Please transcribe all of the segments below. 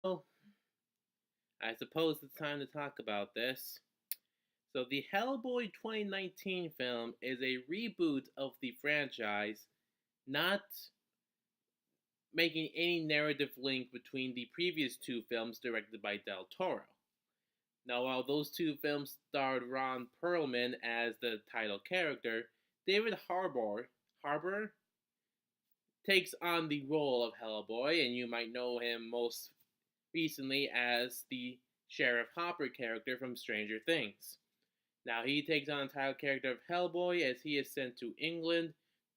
Well, I suppose it's time to talk about this. So, the Hellboy 2019 film is a reboot of the franchise, not making any narrative link between the previous two films directed by Del Toro. Now, while those two films starred Ron Perlman as the title character, David Harbour takes on the role of Hellboy, and you might know him most recently as the Sheriff Hopper character from Stranger Things. Now he takes on the title character of Hellboy as he is sent to England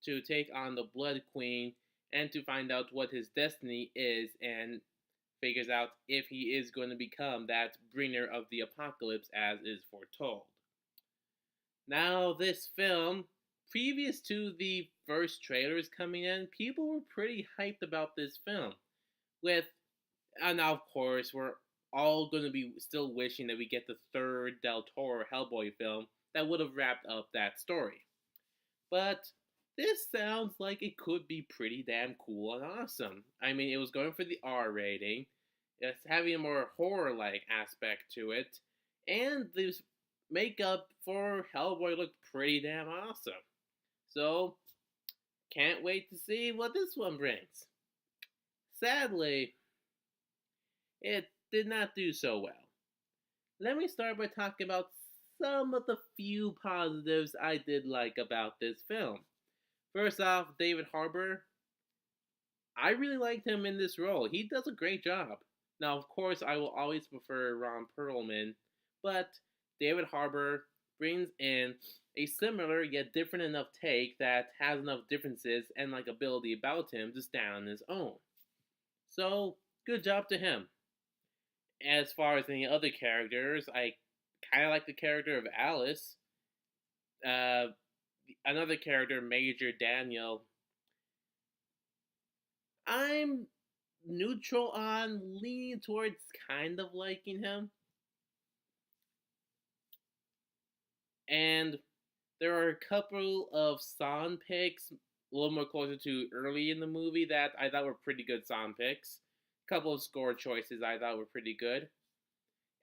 to take on the Blood Queen and to find out what his destiny is and figures out if he is going to become that bringer of the apocalypse as is foretold. Now, this film, previous to the first trailers coming in, people were pretty hyped about this film. With, and now of course, we're all going to be still wishing that we get the third Del Toro Hellboy film that would have wrapped up that story. But this sounds like it could be pretty damn cool and awesome. I mean, it was going for the R rating, it's having a more horror like aspect to it, and the makeup for Hellboy looked pretty damn awesome. So, can't wait to see what this one brings. Sadly, it did not do so well. Let me start by talking about some of the few positives I did like about this film. First off, David Harbour. I really liked him in this role. He does a great job. Now, of course, I will always prefer Ron Perlman, but David Harbour brings in a similar yet different enough take that has enough differences and likability about him to stand on his own. So, good job to him. As far as any other characters, I kind of like the character of Alice. Uh, Another character, Major Daniel, I'm neutral on, leaning towards kind of liking him. And there are a couple of song picks, a little more closer to early in the movie, that I thought were pretty good song picks. A couple of score choices I thought were pretty good.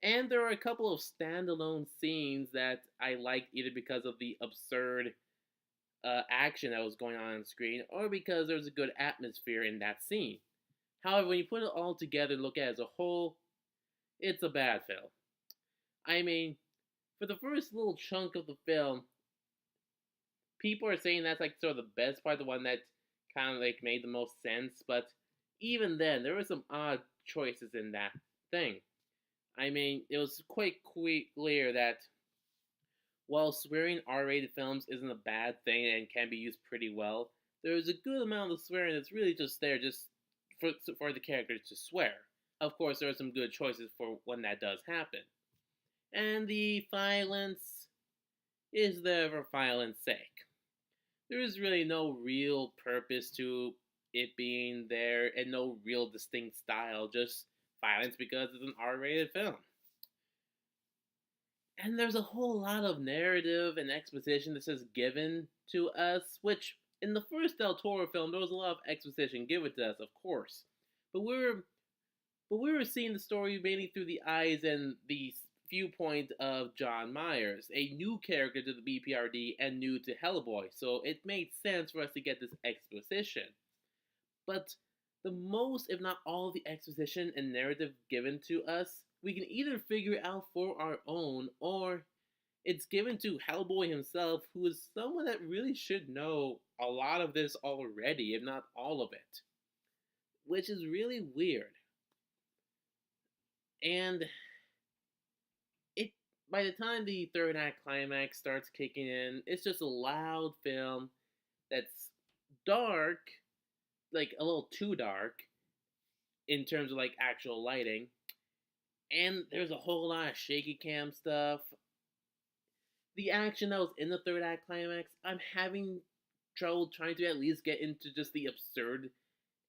And there are a couple of standalone scenes that I liked either because of the absurd action that was going on screen or because there was a good atmosphere in that scene. However, when you put it all together and look at it as a whole, it's a bad film. I mean, for the first little chunk of the film, people are saying that's like sort of the best part, the one that kind of like made the most sense. But even then, there were some odd choices in that thing. I mean, it was quite clear that while swearing R-rated films isn't a bad thing and can be used pretty well, there is a good amount of swearing that's really just there just for the characters to swear. Of course, there are some good choices for when that does happen. And the violence is there for violence sake. There is really no real purpose to it being there and no real distinct style, just violence because it's an R rated film. And there's a whole lot of narrative and exposition that's just given to us, which in the first Del Toro film, there was a lot of exposition given to us, of course. But we were seeing the story mainly through the eyes and the viewpoint of John Myers, a new character to the BPRD and new to Hellboy, so it made sense for us to get this exposition. But the most, if not all, of the exposition and narrative given to us, we can either figure out for our own, or it's given to Hellboy himself, who is someone that really should know a lot of this already, if not all of it. Which is really weird. And it by the time the third act climax starts kicking in, it's just a loud film that's dark, like a little too dark in terms of like actual lighting. And there's a whole lot of shaky cam stuff. The action that was in the third act climax, I'm having trouble trying to at least get into just the absurd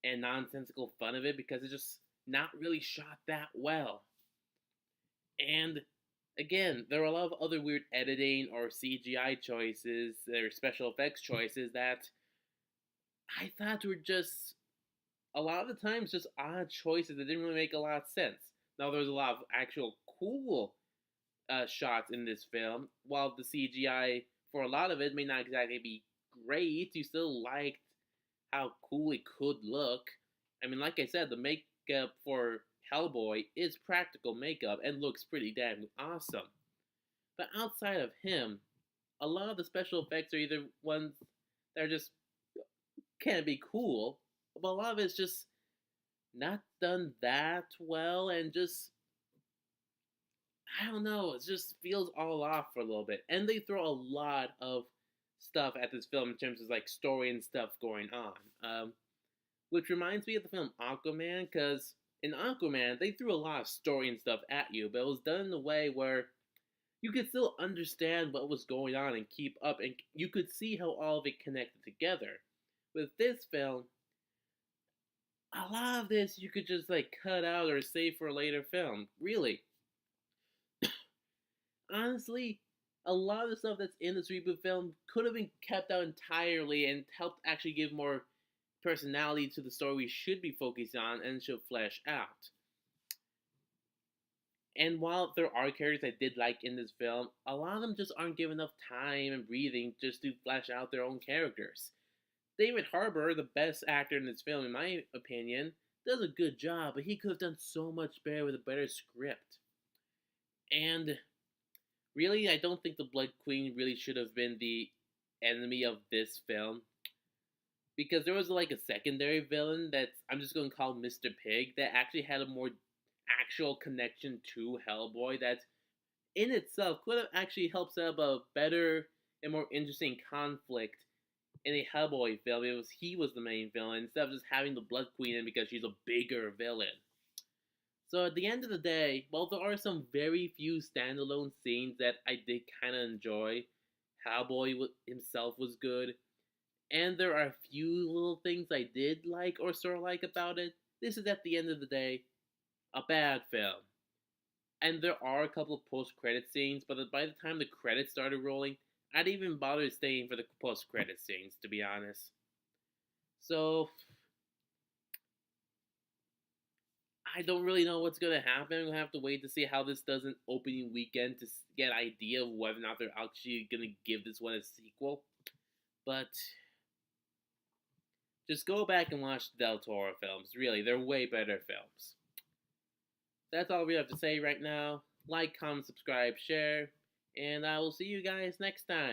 and nonsensical fun of it because it's just not really shot that well. And again, there are a lot of other weird editing or CGI choices or special effects choices that I thought were just a lot of the times just odd choices that didn't really make a lot of sense. Now there's a lot of actual cool shots in this film. While the CGI for a lot of it may not exactly be great, you still liked how cool it could look. I mean, like I said, the makeup for Hellboy is practical makeup and looks pretty damn awesome. But outside of him, a lot of the special effects are either ones that are just can be cool, but a lot of it's just not done that well and just I don't know, it just feels all off for a little bit. And they throw a lot of stuff at this film in terms of like story and stuff going on. Which reminds me of the film Aquaman, because in Aquaman, they threw a lot of story and stuff at you, but it was done in a way where you could still understand what was going on and keep up, and you could see how all of it connected together. With this film, a lot of this you could just like cut out or save for a later film. Really, honestly, a lot of the stuff that's in this reboot film could have been kept out entirely and helped actually give more personality to the story we should be focusing on and should flesh out. And while there are characters I did like in this film, a lot of them just aren't given enough time and breathing just to flesh out their own characters. David Harbour, the best actor in this film, in my opinion, does a good job, but he could have done so much better with a better script. And really, I don't think the Blood Queen really should have been the enemy of this film. Because there was like a secondary villain that I'm just going to call Mr. Pig that actually had a more actual connection to Hellboy that in itself could have actually helped set up a better and more interesting conflict in a Hellboy film. It was he was the main villain instead of just having the Blood Queen in because she's a bigger villain. So at the end of the day, while there are some very few standalone scenes that I did kind of enjoy, Hellboy himself was good, and there are a few little things I did like or sort of like about it, this is at the end of the day a bad film. And there are a couple of post-credit scenes, but by the time the credits started rolling, I didn't even bother staying for the post-credit scenes, to be honest. So I don't really know what's gonna happen. We'll have to wait to see how this does an opening weekend to get an idea of whether or not they're actually gonna give this one a sequel. But just go back and watch the Del Toro films. Really, they're way better films. That's all we have to say right now. Like, comment, subscribe, share, and I will see you guys next time.